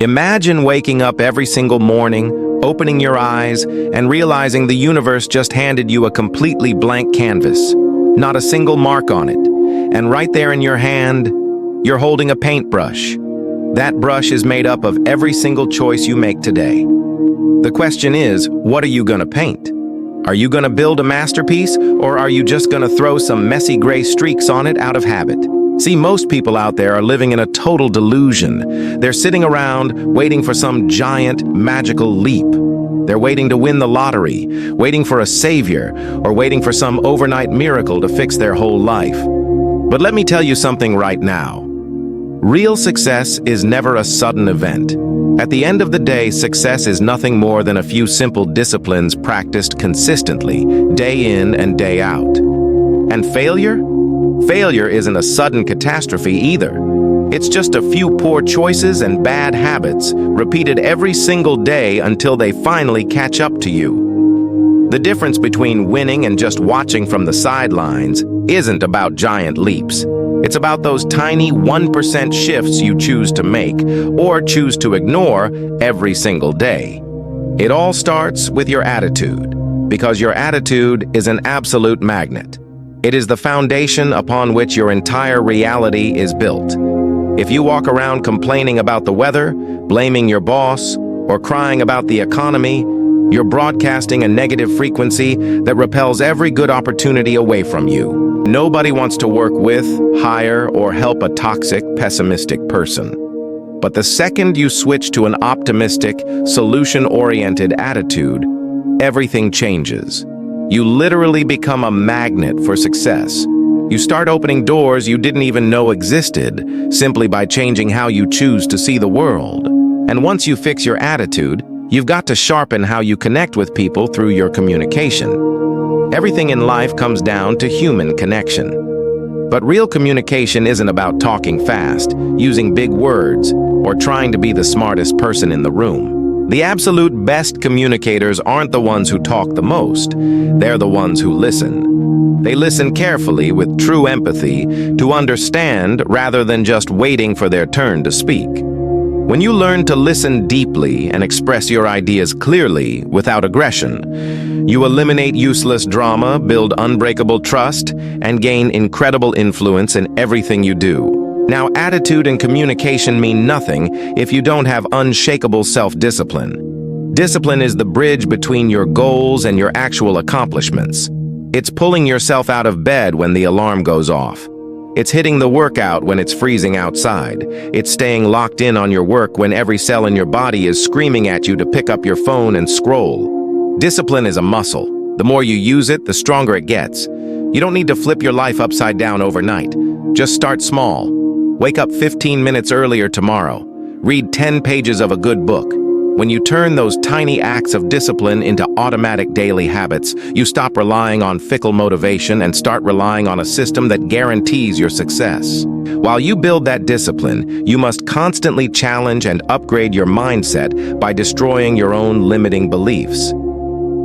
Imagine waking up every single morning, opening your eyes, and realizing the universe just handed you a completely blank canvas. Not a single mark on it. And right there in your hand, you're holding a paintbrush. That brush is made up of every single choice you make today. The question is, what are you gonna paint? Are you gonna build a masterpiece, or are you just gonna throw some messy gray streaks on it out of habit? See, most people out there are living in a total delusion. They're sitting around waiting for some giant, magical leap. They're waiting to win the lottery, waiting for a savior, or waiting for some overnight miracle to fix their whole life. But let me tell you something right now. Real success is never a sudden event. At the end of the day, success is nothing more than a few simple disciplines practiced consistently, day in and day out. And failure? Failure isn't a sudden catastrophe either. It's just a few poor choices and bad habits repeated every single day until they finally catch up to you. The difference between winning and just watching from the sidelines isn't about giant leaps. It's about those tiny 1% shifts you choose to make or choose to ignore every single day. It all starts with your attitude, because your attitude is an absolute magnet. It is the foundation upon which your entire reality is built. If you walk around complaining about the weather, blaming your boss, or crying about the economy, you're broadcasting a negative frequency that repels every good opportunity away from you. Nobody wants to work with, hire, or help a toxic, pessimistic person. But the second you switch to an optimistic, solution-oriented attitude, everything changes. You literally become a magnet for success. You start opening doors you didn't even know existed, simply by changing how you choose to see the world. And once you fix your attitude, you've got to sharpen how you connect with people through your communication. Everything in life comes down to human connection. But real communication isn't about talking fast, using big words, or trying to be the smartest person in the room. The absolute best communicators aren't the ones who talk the most. They're the ones who listen. They listen carefully with true empathy to understand rather than just waiting for their turn to speak. When you learn to listen deeply and express your ideas clearly without aggression, you eliminate useless drama, build unbreakable trust, and gain incredible influence in everything you do. Now, attitude and communication mean nothing if you don't have unshakable self-discipline. Discipline is the bridge between your goals and your actual accomplishments. It's pulling yourself out of bed when the alarm goes off. It's hitting the workout when it's freezing outside. It's staying locked in on your work when every cell in your body is screaming at you to pick up your phone and scroll. Discipline is a muscle. The more you use it, the stronger it gets. You don't need to flip your life upside down overnight. Just start small. Wake up 15 minutes earlier tomorrow. Read 10 pages of a good book. When you turn those tiny acts of discipline into automatic daily habits, you stop relying on fickle motivation and start relying on a system that guarantees your success. While you build that discipline, you must constantly challenge and upgrade your mindset by destroying your own limiting beliefs.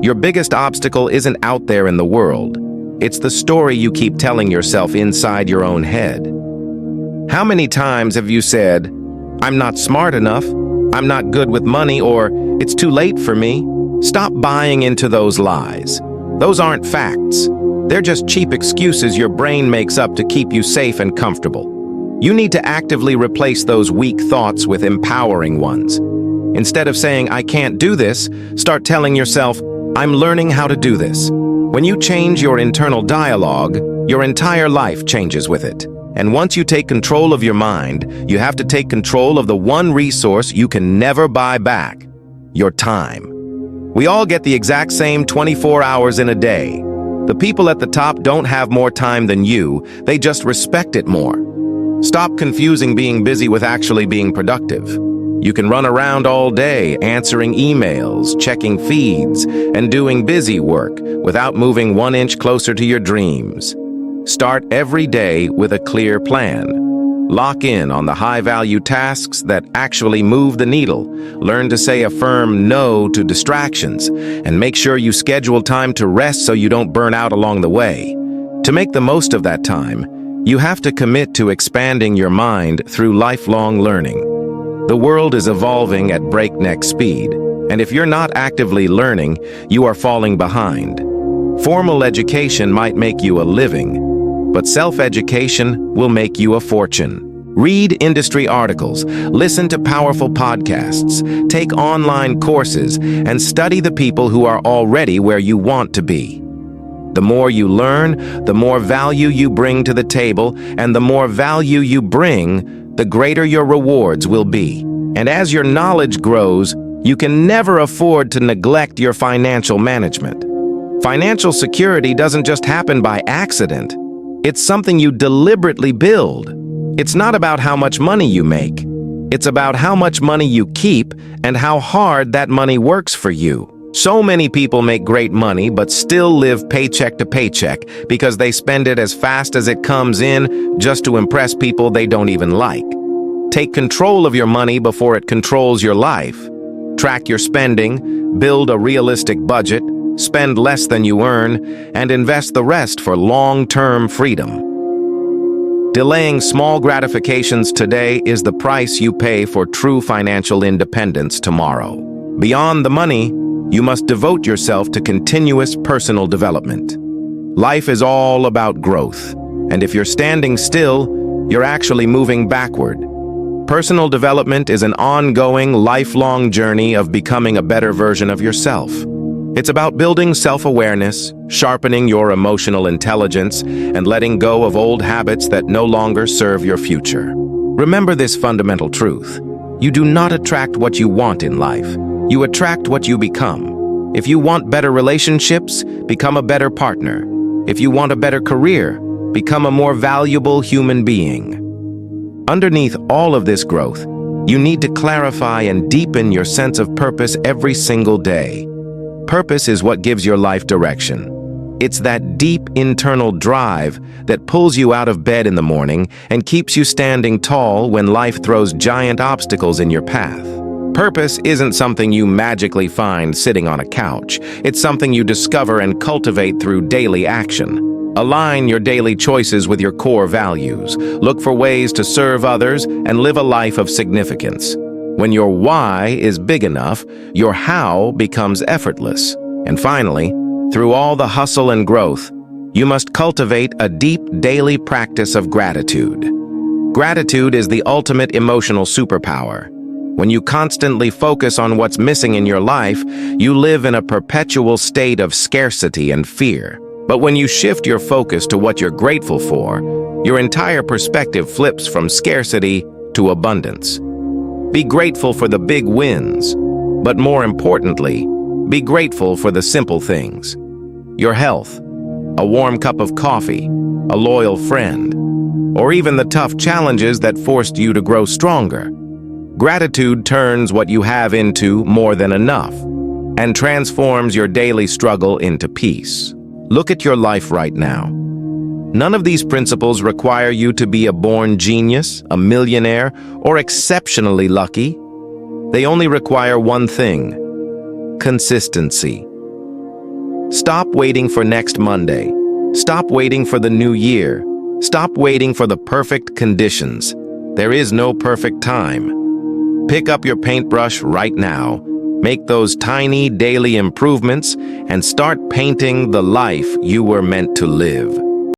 Your biggest obstacle isn't out there in the world. It's the story you keep telling yourself inside your own head. How many times have you said, "I'm not smart enough, I'm not good with money," or "It's too late for me"? Stop buying into those lies. Those aren't facts. They're just cheap excuses your brain makes up to keep you safe and comfortable. You need to actively replace those weak thoughts with empowering ones. Instead of saying, "I can't do this," start telling yourself, "I'm learning how to do this." When you change your internal dialogue, your entire life changes with it. And once you take control of your mind, you have to take control of the one resource you can never buy back: your time. We all get the exact same 24 hours in a day. The people at the top don't have more time than you, they just respect it more. Stop confusing being busy with actually being productive. You can run around all day answering emails, checking feeds, and doing busy work without moving 1 inch closer to your dreams. Start every day with a clear plan. Lock in on the high-value tasks that actually move the needle. Learn to say a firm no to distractions, and make sure you schedule time to rest so you don't burn out along the way. To make the most of that time, you have to commit to expanding your mind through lifelong learning. The world is evolving at breakneck speed, and if you're not actively learning, you are falling behind. Formal education might make you a living, but self-education will make you a fortune. Read industry articles, listen to powerful podcasts, take online courses, and study the people who are already where you want to be. The more you learn, the more value you bring to the table, and the more value you bring, the greater your rewards will be. And as your knowledge grows, you can never afford to neglect your financial management. Financial security doesn't just happen by accident. It's something you deliberately build. It's not about how much money you make. It's about how much money you keep and how hard that money works for you. So many people make great money but still live paycheck to paycheck because they spend it as fast as it comes in just to impress people they don't even like. Take control of your money before it controls your life. Track your spending, build a realistic budget, spend less than you earn, and invest the rest for long-term freedom. Delaying small gratifications today is the price you pay for true financial independence tomorrow. Beyond the money, you must devote yourself to continuous personal development. Life is all about growth, and if you're standing still, you're actually moving backward. Personal development is an ongoing, lifelong journey of becoming a better version of yourself. It's about building self-awareness, sharpening your emotional intelligence, and letting go of old habits that no longer serve your future. Remember this fundamental truth. You do not attract what you want in life. You attract what you become. If you want better relationships, become a better partner. If you want a better career, become a more valuable human being. Underneath all of this growth, you need to clarify and deepen your sense of purpose every single day. Purpose is what gives your life direction. It's that deep internal drive that pulls you out of bed in the morning and keeps you standing tall when life throws giant obstacles in your path. Purpose isn't something you magically find sitting on a couch. It's something you discover and cultivate through daily action. Align your daily choices with your core values. Look for ways to serve others and live a life of significance. When your why is big enough, your how becomes effortless. And finally, through all the hustle and growth, you must cultivate a deep daily practice of gratitude. Gratitude is the ultimate emotional superpower. When you constantly focus on what's missing in your life, you live in a perpetual state of scarcity and fear. But when you shift your focus to what you're grateful for, your entire perspective flips from scarcity to abundance. Be grateful for the big wins, but more importantly, be grateful for the simple things. Your health, a warm cup of coffee, a loyal friend, or even the tough challenges that forced you to grow stronger. Gratitude turns what you have into more than enough and transforms your daily struggle into peace. Look at your life right now. None of these principles require you to be a born genius, a millionaire, or exceptionally lucky. They only require one thing: consistency. Stop waiting for next Monday. Stop waiting for the new year. Stop waiting for the perfect conditions. There is no perfect time. Pick up your paintbrush right now. Make those tiny daily improvements and start painting the life you were meant to live.